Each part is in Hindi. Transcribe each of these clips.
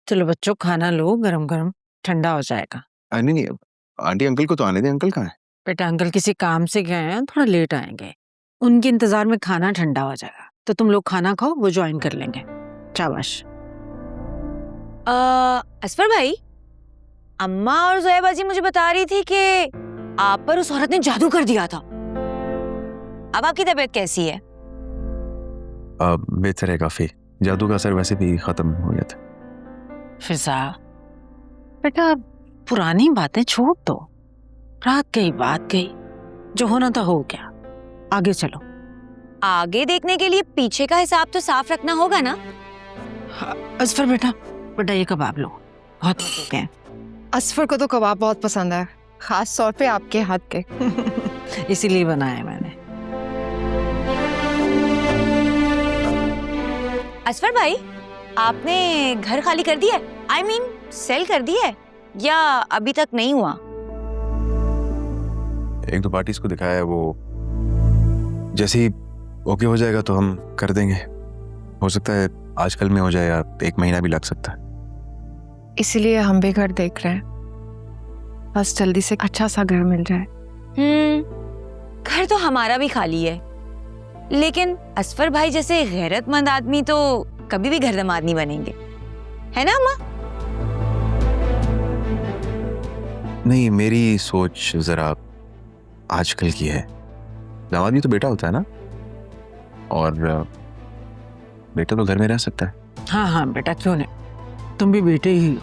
चलो बच्चों, खाना लो, गरम गरम ठंडा हो जाएगा। नहीं नहीं, आंटी अंकल को तो आने दें। अंकल कहाँ है? बेटा अंकल किसी काम से गए हैं, थोड़ा लेट आएंगे। उनके इंतजार में खाना ठंडा हो जाएगा, तो तुम लोग खाना खाओ, वो ज्वाइन कर लेंगे। शाबाश। असफर भाई, अम्मा और जोया जी मुझे बता रही थी कि आप पर उस औरत ने जादू कर दिया था। अब आपकी तबीयत कैसी है? बेहतर है काफी। जादू का असर वैसे भी खत्म हो गया था। फिजा बेटा, पुरानी बातें छोड़ दो। रात गई बात गई, जो होना था हो गया। आगे चलो। आगे देखने के लिए पीछे का हिसाब तो साफ रखना होगा ना। असफर बेटा, बेटा ये कबाब लो, बहुत मजे के हैं। असफर को तो कबाब बहुत पसंद है, खास तौर पे आपके हाथ के। इसीलिए बनाया मैंने। असफर भाई, आपने घर खाली कर दिया है? I mean, सेल कर दिया है या अभी तक नहीं हुआ? एक दो पार्टीज को दिखाया है, वो जैसे ही ओके हो जाएगा तो हम कर देंगे। हो सकता है आजकल में हो जाए या 1 महीना भी लग सकता है। इसीलिए हम भी घर देख रहे हैं, बस जल्दी से अच्छा सा घर मिल जाए। घर तो हमारा भी खाली है, लेकिन असफर भाई जैसे गैरतमंद आदमी तो कभी भी घर दामाद नहीं बनेंगे, है ना अम्मा? नहीं, मेरी सोच जरा आजकल की है। दामाद भी तो बेटा होता है ना, और बेटा तो घर में रह सकता है। हाँ हाँ बेटा, क्यों नहीं, तुम भी बेटे ही हो।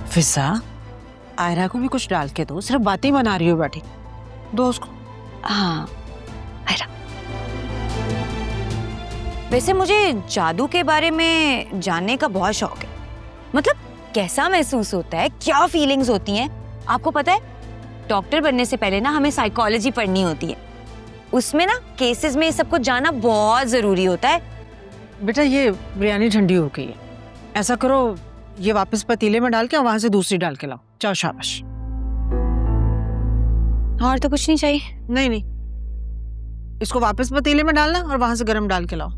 फिजा, आयरा को भी कुछ डाल के दो, सिर्फ बातें बना रही हो बैठी। दो उसको। हाँ आयरा। वैसे मुझे जादू के बारे में जानने का बहुत शौक है। मतलब कैसा महसूस होता है, क्या फीलिंग्स होती हैं? आपको पता है, डॉक्टर बनने से पहले ना हमें साइकोलॉजी पढ़नी होती है। उसमें ना केसेस में सब कुछ जानना बहुत जरूरी होता है। बेटा ये बिरयानी ठंडी हो गई है, ऐसा करो ये वापस पतीले में डाल के और वहां से दूसरी डाल के लाओ। चाओ, शाबाश। और तो कुछ नहीं चाहिए? नहीं नहीं, इसको वापस पतीले में डालना और वहां से गरम डाल के लाओ।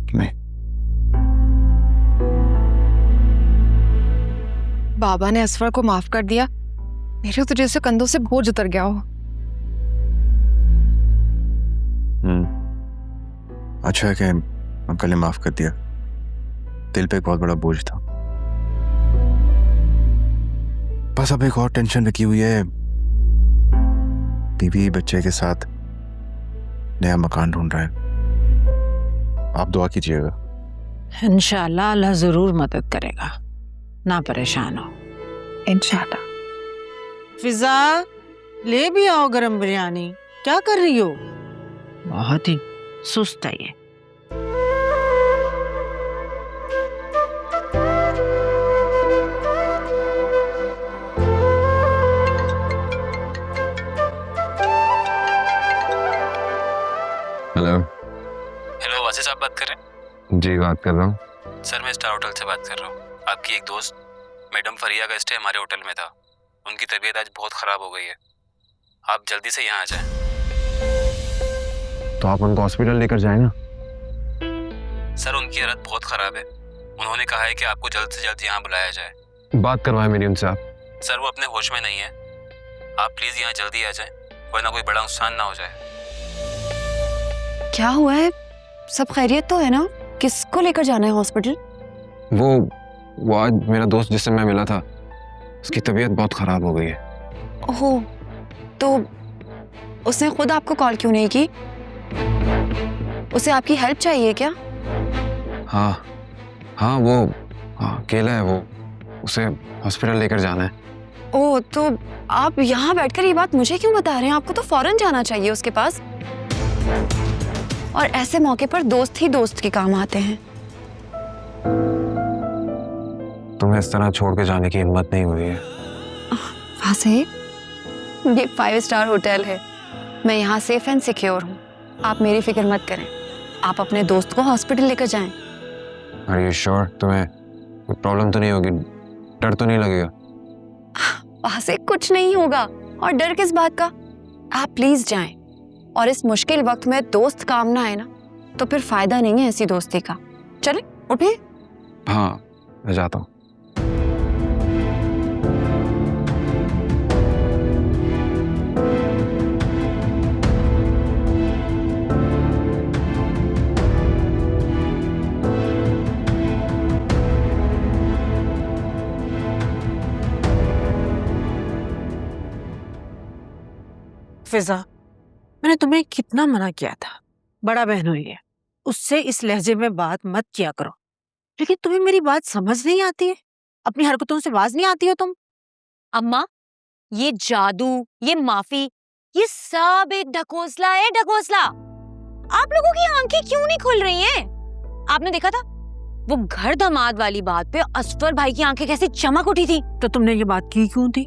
नहीं, बाबा ने असफर को माफ कर दिया, मेरे तो जैसे कंधों से बोझ उतर गया हो। अच्छा है कि अंकल ने माफ कर दिया। दिल पे एक बहुत बड़ा बोझ था। बस अब एक और टेंशन रखी हुई है, बीवी बच्चे के साथ नया मकान ढूंढ रहा है। आप दुआ कीजिएगा। इंशाअल्लाह अल्लाह जरूर मदद करेगा, ना परेशान हो। इंशाल्लाह। फिजा, ले भी आओ गरम बिरयानी। क्या कर रही हो? बहुत ही सुस्त है ये। हेलो। हेलो, वासी साहब बात कर रहे हैं? जी बात कर रहा हूँ। सर मैं स्टार होटल से बात कर रहा हूँ। आपकी एक दोस्त मैडम फरिया का स्टे हमारे होटल में था। उनकी तबीयत आज बहुत ख़राब हो गई है। आप जल्दी से यहाँ आ जाएं। तो आप उनको हॉस्पिटल लेकर जाए ना। सर उनकी हालत बहुत ख़राब है। उन्होंने कहा है कि आपको जल्द से जल्द यहाँ बुलाया जाए। बात करवाएं मेरी उनसे आप। सर वो अपने होश में नहीं है। आप प्लीज़ यहाँ जल्दी आ जाएं, वरना कोई बड़ा नुकसान ना हो जाए। क्या हुआ है? सब खैरियत तो है ना? किसको लेकर जाना है हॉस्पिटल? वो आज मेरा दोस्त जिससे मैं मिला था, उसकी तबीयत बहुत खराब हो गई है। ओहो, तो उसने खुद आपको कॉल क्यों नहीं की? उसे आपकी हेल्प चाहिए क्या? हाँ वो अकेला है, वो उसे हॉस्पिटल लेकर जाना है। ओह, तो आप यहाँ बैठकर ये बात मुझे क्यों बता रहे हैं? आपको तो फौरन जाना चाहिए उसके पास। और ऐसे मौके पर दोस्त ही दोस्त के काम आते हैं। तुम्हें इस तरह छोड़ के जाने की हिम्मत नहीं हुई है। वासे, ये 5 स्टार होटल है, मैं यहाँ सेफ एंड सिक्योर हूँ। आप मेरी फिक्र मत करें, आप अपने दोस्त को हॉस्पिटल लेकर जाएं। Are you sure? तुम्हें कोई प्रॉब्लम तो नहीं होगी? डर तो नहीं लगेगा? वहां से कुछ नहीं होगा, और डर किस बात का? आप प्लीज जाएं, और इस मुश्किल वक्त में दोस्त काम ना आए ना तो फिर फायदा नहीं है ऐसी दोस्ती का। चले उठिए। हाँ मैं जाता हूँ। फिजा, मैंने तुम्हें कितना मना किया था, बड़ा बहन हुई है, उससे इस लहजे में बात मत किया करो। लेकिन तुम्हें मेरी बात समझ नहीं आती है, अपनी हरकतों से बाज नहीं आती हो तुम। अम्मा, ये जादू, ये माफी, ये सब एक ढकोसला है, ढकोसला। आप लोगों की आंखें क्यों नहीं खुल रही हैं? आपने देखा था वो घर दामाद वाली बात पे असफर भाई की आंखें कैसे चमक उठी थी। तो तुमने ये बात की क्यों थी?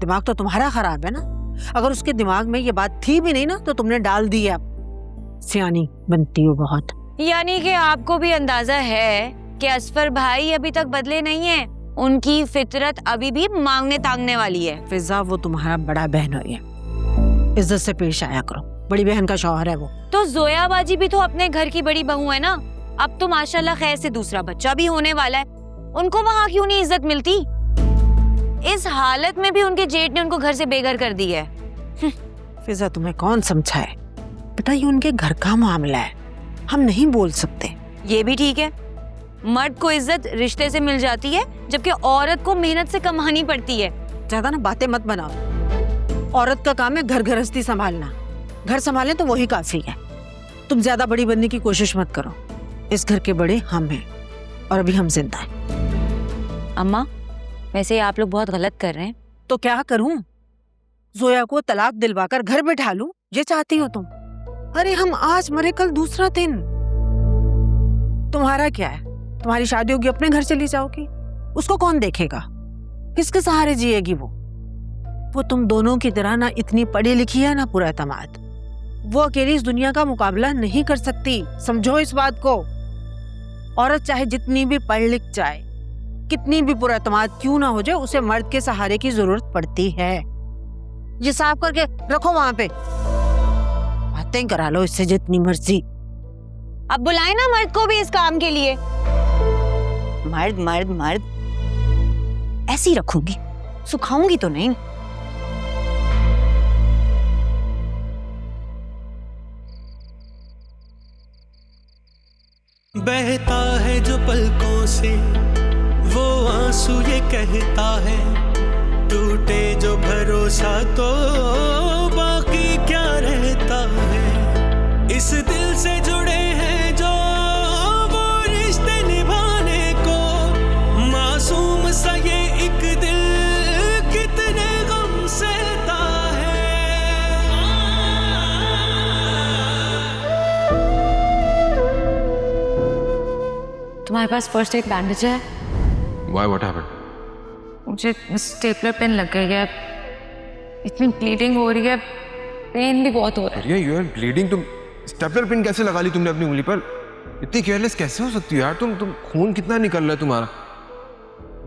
दिमाग तो तुम्हारा खराब है ना। अगर उसके दिमाग में ये बात थी भी नहीं ना तो तुमने डाल दी है। अब सियानी बनती हो बहुत। यानी कि आपको भी अंदाजा है कि असफर भाई अभी तक बदले नहीं है, उनकी फितरत अभी भी मांगने तांगने वाली है। फिजा, वो तुम्हारा बड़ा बहन हुई है, इज्जत से पेश आया करो, बड़ी बहन का शौहर है वो। तो जोया बाजी भी तो अपने घर की बड़ी बहू है ना। अब तो माशाल्लाह खैर से दूसरा बच्चा भी होने वाला है, उनको वहाँ क्यों नहीं इज्जत मिलती? इस हालत में भी उनके जेठ ने उनको घर से बेघर कर दी है। फिजा, तुम्हें कौन समझाए बेटा, ये उनके घर का मामला है, हम नहीं बोल सकते। ये भी ठीक है, मर्द को इज्जत रिश्ते से मिल जाती है जबकि औरत को मेहनत से कमानी पड़ती है। ज्यादा ना बातें मत बनाओ, औरत का काम है घर गृहस्थी संभालना, घर संभालने तो वही काफी है। तुम ज्यादा बड़ी बनने की कोशिश मत करो, इस घर के बड़े हम हैं और अभी हम जिंदा हैं। अम्मा, वैसे आप लोग बहुत गलत कर रहे हैं। तो क्या करूं? जोया को तलाक दिलवाकर घर बैठा लूं, ये चाहती हो तुम? अरे हम आज मरे कल दूसरा दिन। तुम्हारा क्या है, तुम्हारी शादी होगी अपने घर चली जाओगी, उसको कौन देखेगा, किसके सहारे जिएगी वो तुम दोनों की तरह ना इतनी पढ़ी लिखी है ना पूरा एतमाद। वो अकेली इस दुनिया का मुकाबला नहीं कर सकती, समझो इस बात को। औरत चाहे जितनी भी पढ़ लिख जाए, कितनी भी पूरा एतमाद क्यों ना हो जाए, उसे मर्द के सहारे की जरूरत पड़ती है। ये साफ करके रखो वहां पे, बातें करा लो इससे जितनी मर्जी। अब बुलाए ना मर्द को भी इस काम के लिए। मर्द मर्द मर्द ऐसी रखूंगी, सुखाऊंगी तो नहीं। बहता है जो पलकों से वो आंसू ये कहता है, टूटे जो भरोसा तो बाकी क्या रहता है। इस दिल से जुड़े हैं जो वो रिश्ते निभाने को, मासूम सा ये एक दिल कितने गम सहता है। तुम्हारे पास फर्स्ट एड बैंडेज है? Why? What happened? मुझे स्टेपलर पेन लग गई है, इतनी ब्लीडिंग हो रही है, पेन भी बहुत हो रहा है। You are bleeding. तुम स्टेपलर पिन कैसे लगा ली तुमने अपनी उंगली पर? इतनी केयरलेस कैसे हो सकती हो यार तुम खून कितना निकल रहा है तुम्हारा।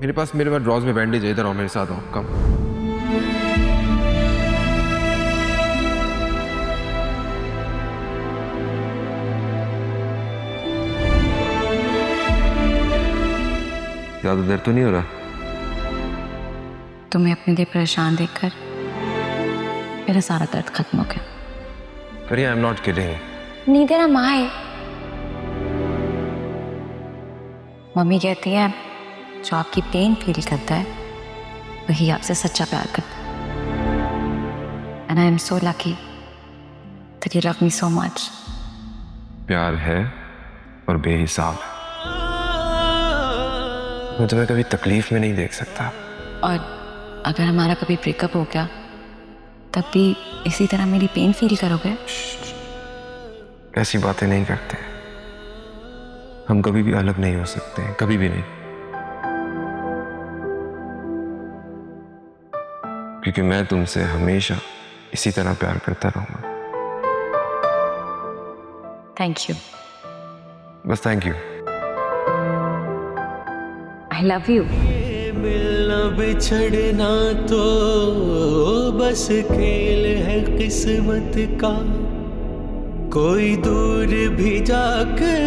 मेरे पास ड्रॉज में बैंडेज है, इधर आओ मेरे साथ आओ, कम। ज्यादा देर तो नहीं हो रहा? तुम्हें अपने लिए परेशान देखकर मेरा सारा दर्द खत्म हो गया। अरे I am not kidding. Neither M I. Mummy कहती है जो आपकी पेन फील करता है वही आपसे सच्चा प्यार करता है। And I am so lucky that you love me so much. प्यार है और बेहिसाब है। मैं तुम्हें कभी तकलीफ में नहीं देख सकता। और अगर हमारा कभी ब्रेकअप हो गया तब भी इसी तरह मेरी पेन फील करोगे? ऐसी बातें नहीं करते, हम कभी भी अलग नहीं हो सकते, कभी भी नहीं, क्योंकि मैं तुमसे हमेशा इसी तरह प्यार करता रहूंगा। Thank you. बस thank you. I love you. मिलना बिछड़ना तो बस खेल है किस्मत का, कोई दूर भी जाकर